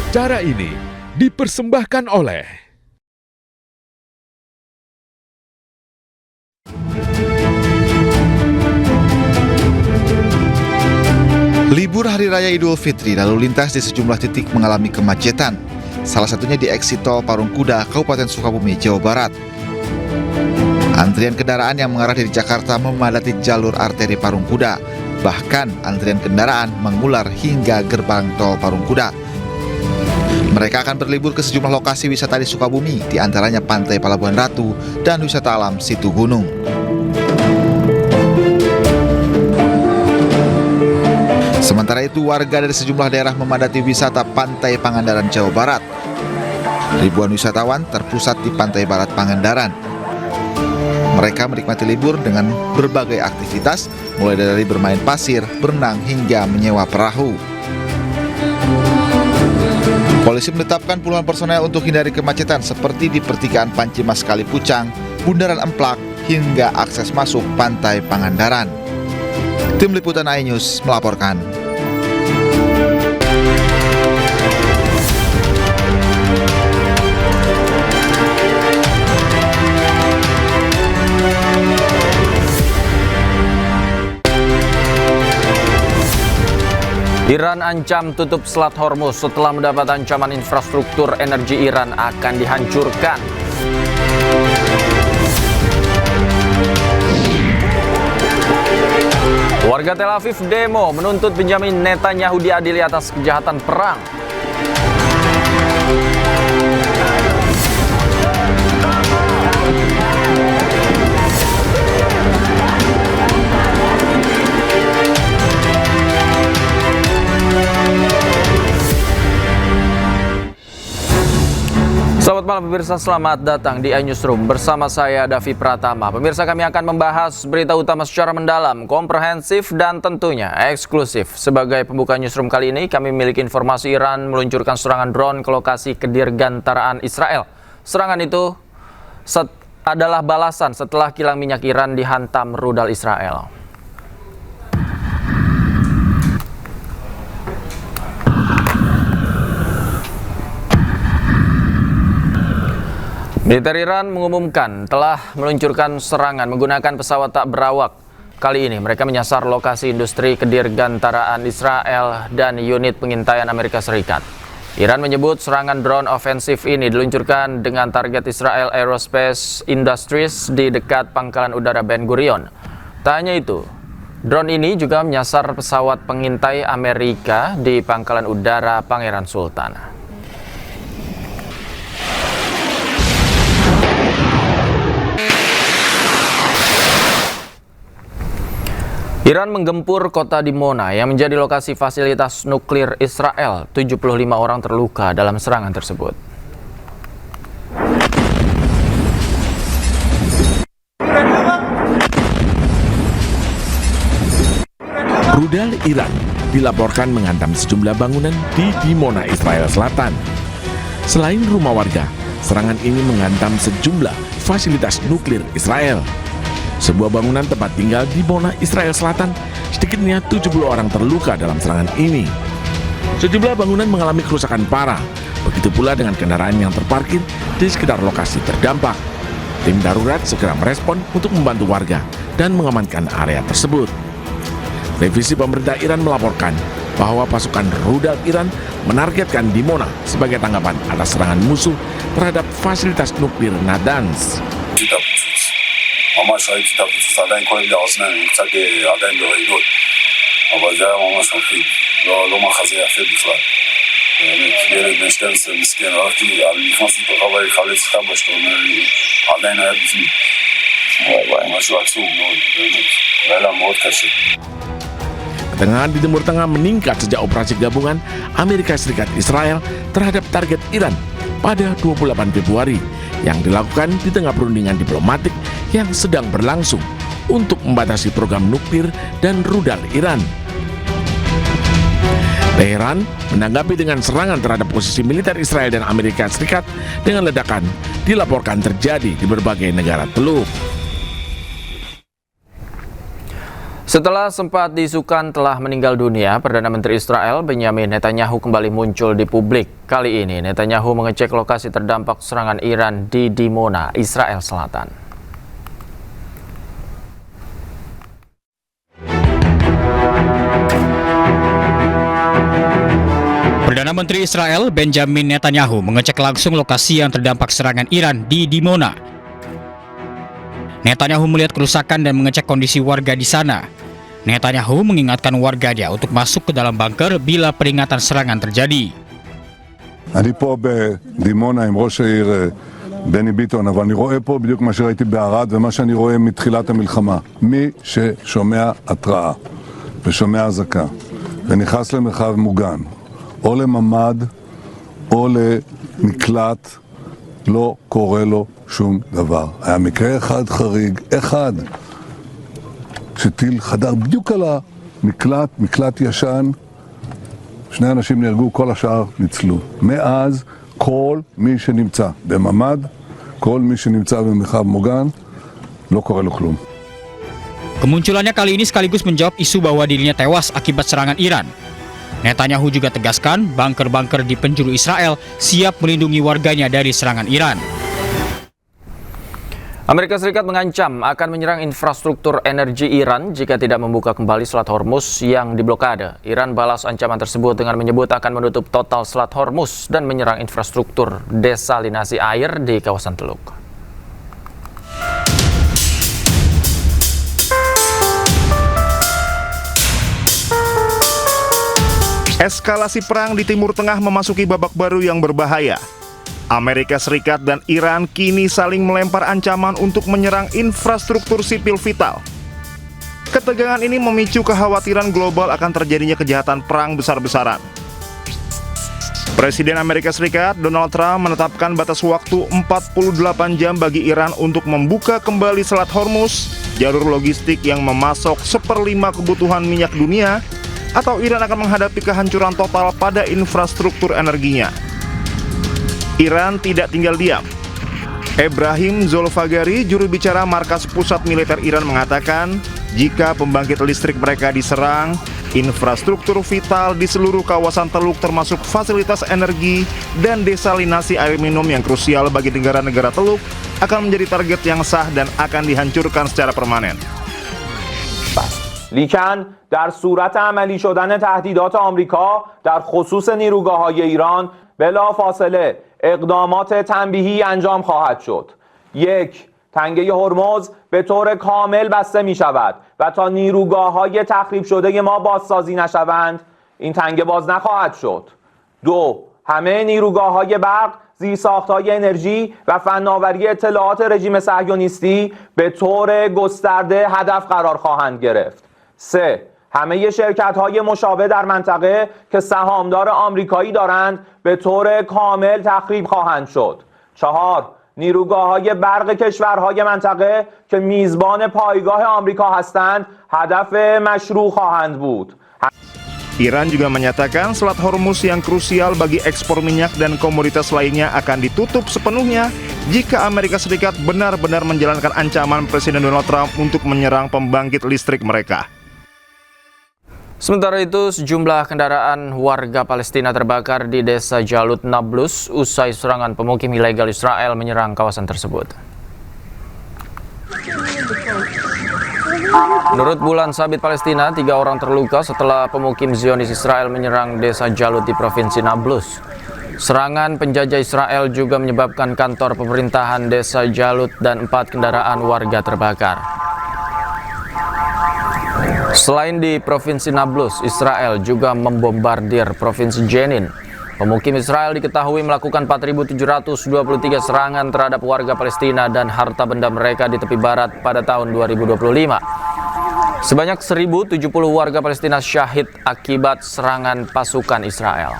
Acara ini dipersembahkan oleh Libur Hari Raya Idul Fitri, lalu lintas di sejumlah titik mengalami kemacetan. Salah satunya di eksit tol Parung Kuda, Kabupaten Sukabumi, Jawa Barat. Antrian kendaraan yang mengarah dari Jakarta memadati jalur arteri Parung Kuda. Bahkan antrian kendaraan mengular hingga gerbang tol Parung Kuda. Mereka akan berlibur ke sejumlah lokasi wisata di Sukabumi, di antaranya Pantai Palabuhan Ratu dan wisata alam Situ Gunung. Sementara itu, warga dari sejumlah daerah memadati wisata Pantai Pangandaran, Jawa Barat. Ribuan wisatawan terpusat di Pantai Barat Pangandaran. Mereka menikmati libur dengan berbagai aktivitas, mulai dari bermain pasir, berenang, hingga menyewa perahu. Polisi menetapkan puluhan personel untuk hindari kemacetan seperti di pertigaan Panci Mas Kali Pucang, Bundaran Emplak, hingga akses masuk Pantai Pangandaran. Tim Liputan iNews melaporkan. Iran ancam tutup Selat Hormuz setelah mendapat ancaman infrastruktur energi Iran akan dihancurkan. Warga Tel Aviv demo menuntut Benjamin Netanyahu diadili atas kejahatan perang. Selamat malam pemirsa, selamat datang di iNewsroom bersama saya Davi Pratama. Pemirsa, kami akan membahas berita utama secara mendalam, komprehensif dan tentunya eksklusif. Sebagai pembuka Newsroom kali ini, kami memiliki informasi Iran meluncurkan serangan drone ke lokasi kedirgantaraan Israel. Serangan itu adalah balasan setelah kilang minyak Iran dihantam rudal Israel. Militer Iran mengumumkan telah meluncurkan serangan menggunakan pesawat tak berawak. Kali ini mereka menyasar lokasi industri kedirgantaraan Israel dan unit pengintaian Amerika Serikat. Iran menyebut serangan drone ofensif ini diluncurkan dengan target Israel Aerospace Industries di dekat Pangkalan Udara Ben Gurion. Tak hanya itu, drone ini juga menyasar pesawat pengintai Amerika di Pangkalan Udara Pangeran Sultan. Iran menggempur kota Dimona yang menjadi lokasi fasilitas nuklir Israel. 75 orang terluka dalam serangan tersebut. Rudal Iran dilaporkan menghantam sejumlah bangunan di Dimona, Israel Selatan. Selain rumah warga, serangan ini menghantam sejumlah fasilitas nuklir Israel. Sebuah bangunan tempat tinggal di Dimona, Israel Selatan, sedikitnya 70 orang terluka dalam serangan ini. Sejumlah bangunan mengalami kerusakan parah, begitu pula dengan kendaraan yang terparkir di sekitar lokasi terdampak. Tim darurat segera merespon untuk membantu warga dan mengamankan area tersebut. Televisi pemerintah Iran melaporkan bahwa pasukan rudal Iran menargetkan Dimona sebagai tanggapan atas serangan musuh terhadap fasilitas nuklir Natanz. ממש ראיתי את הפיצוץ, עדיין כואב לי האוזניים, קצת עדיין ברעידות, אבל זה היה ממש מפחיד, לא מחזה יפה בכלל. באמת, ילד בן 12 מסכן, נכנסתי לתוך הבית, חלץ את אבא שלו, עדיין היה בפנים. משהו עצוב מאוד, באמת, לילה מאוד קשה. Ketegangan di Timur Tengah meningkat sejak operasi gabungan Amerika Serikat Israel terhadap target Iran pada 28 Februari yang dilakukan di tengah perundingan diplomatik yang sedang berlangsung untuk membatasi program nuklir dan rudal Iran. Teheran menanggapi dengan serangan terhadap posisi militer Israel dan Amerika Serikat dengan ledakan dilaporkan terjadi di berbagai negara Teluk. Setelah sempat diisukan telah meninggal dunia, Perdana Menteri Israel Benjamin Netanyahu kembali muncul di publik. Kali ini Netanyahu mengecek lokasi terdampak serangan Iran di Dimona, Israel Selatan. Perdana Menteri Israel Benjamin Netanyahu mengecek langsung lokasi yang terdampak serangan Iran di Dimona. Netanyahu melihat kerusakan dan mengecek kondisi warga di sana. Netanyahu mengingatkan warganya untuk masuk ke dalam bunker bila peringatan serangan terjadi. אני פה בדימונה עם ראש העיר בני ביטון, אבל אני רואה פה בדיוק מה שראיתי בערד ומה שאני רואה מתחילת המלחמה. מי ששומע התראה ושומע אזעקה ונכנס למרחב מוגן, או לממ"ד או למקלט, לא קורה לו שום דבר. היה מקרה אחד חריג, אחד, שטיל חדר בדיוק על המקלט, מקלט ישן, שני אנשים נהרגו, כל השאר ניצלו. מאז כל מי שנמצא בממ"ד, כל מי שנמצא במרחב מוגן, לא קורה לו כלום. Kemunculannya kali ini sekaligus menjawab isu bahwa dirinya tewas akibat serangan Iran. Netanyahu juga tegaskan bunker-bunker di penjuru Israel siap melindungi warganya dari serangan Iran. Amerika Serikat mengancam akan menyerang infrastruktur energi Iran jika tidak membuka kembali Selat Hormuz yang diblokade. Iran balas ancaman tersebut dengan menyebut akan menutup total Selat Hormuz dan menyerang infrastruktur desalinasi air di kawasan Teluk. Eskalasi perang di Timur Tengah memasuki babak baru yang berbahaya. Amerika Serikat dan Iran kini saling melempar ancaman untuk menyerang infrastruktur sipil vital. Ketegangan ini memicu kekhawatiran global akan terjadinya kejahatan perang besar-besaran. Presiden Amerika Serikat Donald Trump menetapkan batas waktu 48 jam bagi Iran untuk membuka kembali Selat Hormuz, jalur logistik yang memasok 1/5 kebutuhan minyak dunia, atau Iran akan menghadapi kehancuran total pada infrastruktur energinya. Iran tidak tinggal diam. Ebrahim Zolfagari, juru bicara Markas Pusat Militer Iran, mengatakan jika pembangkit listrik mereka diserang, infrastruktur vital di seluruh kawasan Teluk termasuk fasilitas energi dan desalinasi air minum yang krusial bagi negara-negara Teluk akan menjadi target yang sah dan akan dihancurkan secara permanen. لیکن در صورت عملی شدن تهدیدات آمریکا در خصوص نیروگاه‌های ایران بلافاصله اقدامات تنبیهی انجام خواهد شد. 1. تنگه هرمز به طور کامل بسته می شود و تا نیروگاه‌های تخریب شده ما بازسازی نشوند این تنگه باز نخواهد شد. 2. همه نیروگاه‌های برق، زیرساخت‌های انرژی و فناوری اطلاعات رژیم صهیونیستی به طور گسترده هدف قرار خواهند گرفت. 3. همه شرکت‌های مشابه در منطقه که سهامدار آمریکایی دارند به طور کامل تخریب خواهند شد. 4. نیروگاه‌های برق کشورهای منطقه که میزبان پایگاه آمریکا هستند هدف مشروع خواهند بود. Iran juga menyatakan Selat Hormuz yang krusial bagi ekspor minyak dan komoditas lainnya akan ditutup sepenuhnya jika Amerika Serikat benar-benar menjalankan ancaman Presiden Donald Trump untuk menyerang pembangkit listrik mereka. Sementara itu, sejumlah kendaraan warga Palestina terbakar di desa Jalut, Nablus usai serangan pemukim ilegal Israel menyerang kawasan tersebut. Menurut Bulan Sabit Palestina, 3 orang terluka setelah pemukim Zionis Israel menyerang desa Jalut di Provinsi Nablus. Serangan penjajah Israel juga menyebabkan kantor pemerintahan desa Jalut dan 4 kendaraan warga terbakar. Selain di Provinsi Nablus, Israel juga membombardir Provinsi Jenin. Pemukim Israel diketahui melakukan 4.723 serangan terhadap warga Palestina dan harta benda mereka di tepi barat pada tahun 2025. Sebanyak 1.070 warga Palestina syahid akibat serangan pasukan Israel.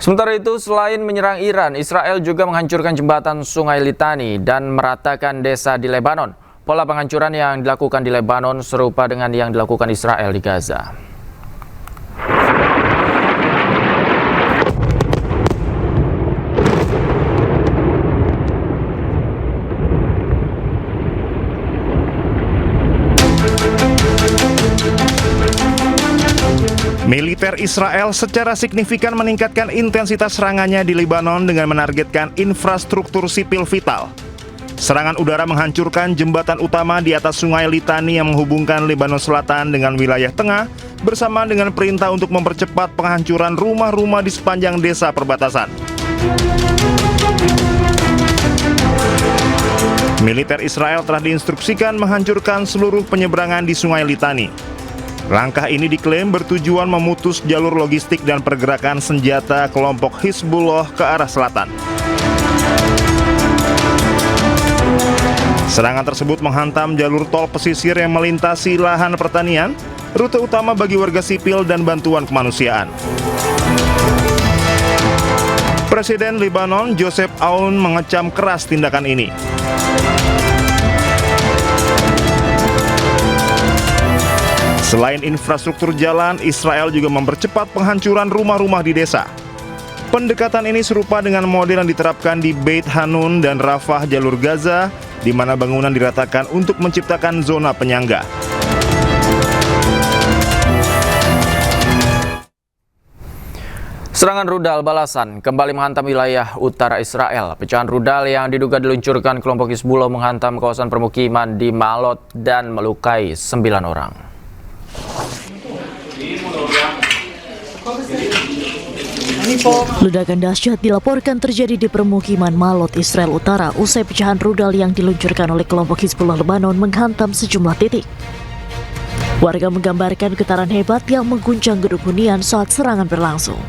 Sementara itu, selain menyerang Iran, Israel juga menghancurkan jembatan Sungai Litani dan meratakan desa di Lebanon. Pola penghancuran yang dilakukan di Lebanon serupa dengan yang dilakukan Israel di Gaza. Militer Israel secara signifikan meningkatkan intensitas serangannya di Lebanon dengan menargetkan infrastruktur sipil vital. Serangan udara menghancurkan jembatan utama di atas Sungai Litani yang menghubungkan Lebanon Selatan dengan wilayah tengah, bersama dengan perintah untuk mempercepat penghancuran rumah-rumah di sepanjang desa perbatasan. Militer Israel telah diinstruksikan menghancurkan seluruh penyeberangan di Sungai Litani. Langkah ini diklaim bertujuan memutus jalur logistik dan pergerakan senjata kelompok Hizbullah ke arah selatan. Serangan tersebut menghantam jalur tol pesisir yang melintasi lahan pertanian, rute utama bagi warga sipil dan bantuan kemanusiaan. Presiden Lebanon Joseph Aoun mengecam keras tindakan ini. Selain infrastruktur jalan, Israel juga mempercepat penghancuran rumah-rumah di desa. Pendekatan ini serupa dengan model yang diterapkan di Beit Hanun dan Rafah jalur Gaza, di mana bangunan diratakan untuk menciptakan zona penyangga. Serangan rudal balasan kembali menghantam wilayah utara Israel. Pecahan rudal yang diduga diluncurkan kelompok Hizbullah menghantam kawasan permukiman di Maalot dan melukai 9 orang. Ledakan dahsyat dilaporkan terjadi di permukiman Maalot, Israel Utara usai pecahan rudal yang diluncurkan oleh kelompok Hizbullah Lebanon menghantam sejumlah titik. Warga menggambarkan getaran hebat yang mengguncang gedung hunian saat serangan berlangsung.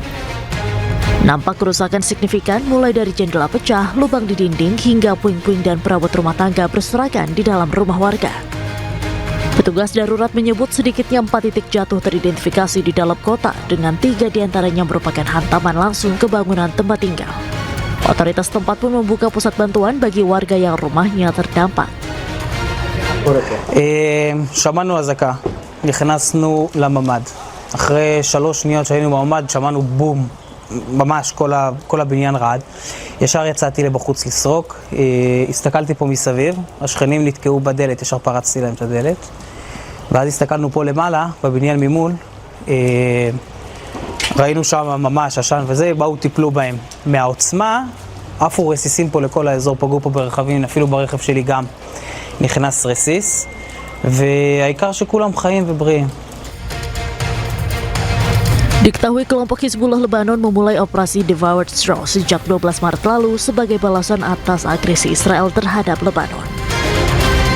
Nampak kerusakan signifikan mulai dari jendela pecah, lubang di dinding, hingga puing-puing dan perabot rumah tangga berserakan di dalam rumah warga. Petugas darurat menyebut sedikitnya 4 titik jatuh teridentifikasi di dalam kota, dengan 3 diantaranya merupakan hantaman langsung ke bangunan tempat tinggal. Otoritas tempat pun membuka pusat bantuan bagi warga yang rumahnya terdampak. שמענו אזעקה, נכנסנו לממ"ד. אחרי 3 שניות שהיינו בממ"ד שמענו בום, ממש כל הבניין רעד. ישר יצאתי לבחוץ לסרוק, הסתכלתי פה מסביב, השכנים נתקעו בדלת, ישר פרצתי להם את הדלת. ואז הסתכלנו פה למעלה, בבניין ממול, ראינו שם ממש עשן וזה, באו טיפלו בהם. מהעוצמה, עפו רסיסים פה לכל האזור, פגעו פה ברכבים, אפילו ברכב שלי גם נכנס רסיס, והעיקר שכולם חיים ובריאים. Diketahui kelompok Hizbullah Lebanon memulai operasi Devoured Straw sejak 12 Maret lalu sebagai balasan atas agresi Israel terhadap Lebanon.